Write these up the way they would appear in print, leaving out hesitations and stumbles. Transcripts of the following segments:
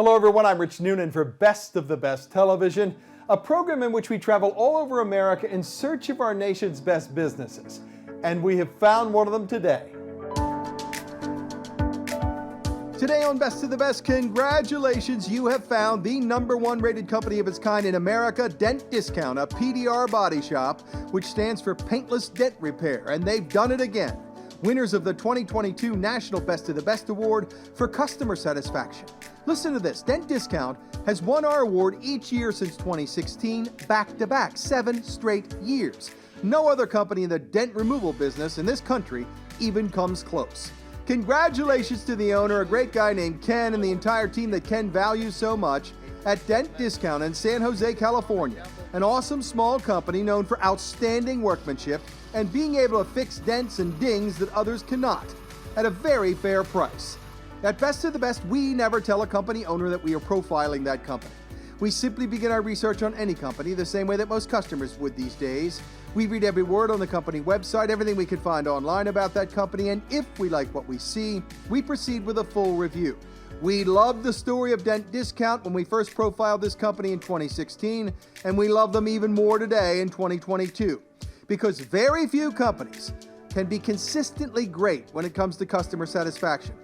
Hello everyone, I'm Rich Noonan for Best of the Best Television, a program in which we travel all over America in search of our nation's best businesses. And we have found one of them today. Today on Best of the Best, congratulations, you have found the #1 rated company of its kind in America, Dent Discount, a PDR body shop, which stands for Paintless Dent Repair, and they've done it again. Winners of the 2022 National Best of the Best Award for customer satisfaction. Listen to this, Dent Discount has won our award each year since 2016, back-to-back, 7 straight years. No other company in the dent removal business in this country even comes close. Congratulations to the owner, a great guy named Ken, and the entire team that Ken values so much at Dent Discount in San Jose, California. An awesome small company known for outstanding workmanship and being able to fix dents and dings that others cannot at a very fair price. At Best of the Best, we never tell a company owner that we are profiling that company. We simply begin our research on any company the same way that most customers would these days. We read every word on the company website, everything we can find online about that company, and if we like what we see, we proceed with a full review. We loved the story of Dent Discount when we first profiled this company in 2016, and we love them even more today in 2022, because very few companies can be consistently great when it comes to customer satisfaction.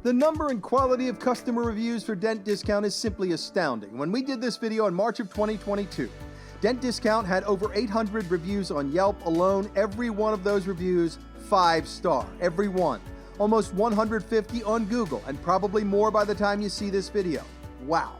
The number and quality of customer reviews for Dent Discount is simply astounding. When we did this video in March of 2022, Dent Discount had over 800 reviews on Yelp alone. Every one of those reviews, 5-star, every one. Almost 150 on Google, and probably more by the time you see this video. Wow.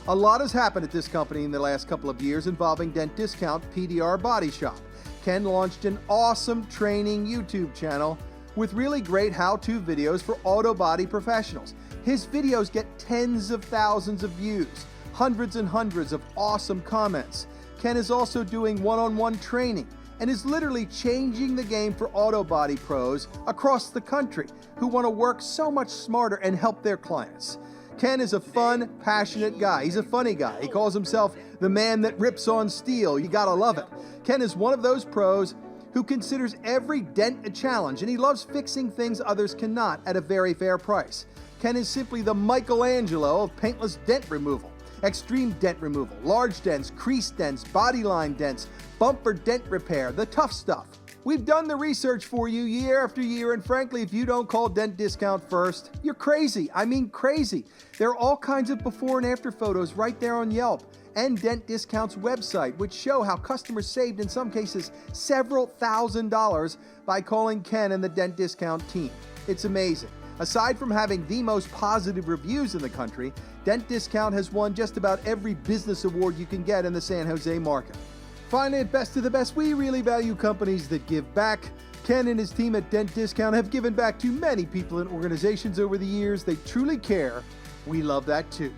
A lot has happened at this company in the last couple of years involving Dent Discount PDR Body Shop. Ken launched an awesome training YouTube channel with really great how-to videos for auto body professionals. His videos get tens of thousands of views, hundreds and hundreds of awesome comments. Ken is also doing one-on-one training and is literally changing the game for auto body pros across the country who want to work so much smarter and help their clients. Ken is a fun, passionate guy. He's a funny guy. He calls himself the man that rips on steel. You gotta love it. Ken is one of those pros who considers every dent a challenge, and he loves fixing things others cannot at a very fair price. Ken is simply the Michelangelo of paintless dent removal. Extreme dent removal, large dents, crease dents, bodyline dents, bumper dent repair, the tough stuff. We've done the research for you year after year, and frankly, if you don't call Dent Discount first, you're crazy. I mean crazy. There are all kinds of before and after photos right there on Yelp and Dent Discount's website, which show how customers saved, in some cases, several $1,000s by calling Ken and the Dent Discount team. It's amazing. Aside from having the most positive reviews in the country, Dent Discount has won just about every business award you can get in the San Jose market. Finally, at Best of the Best, we really value companies that give back. Ken and his team at Dent Discount have given back to many people and organizations over the years. They truly care. We love that too.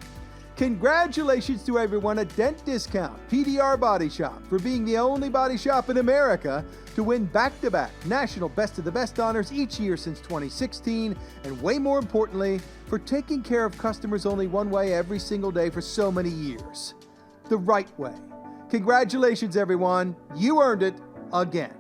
Congratulations to everyone at Dent Discount PDR Body Shop for being the only body shop in America to win back-to-back National Best of the Best honors each year since 2016, and way more importantly, for taking care of customers only one way every single day for so many years. The right way. Congratulations, everyone. You earned it again.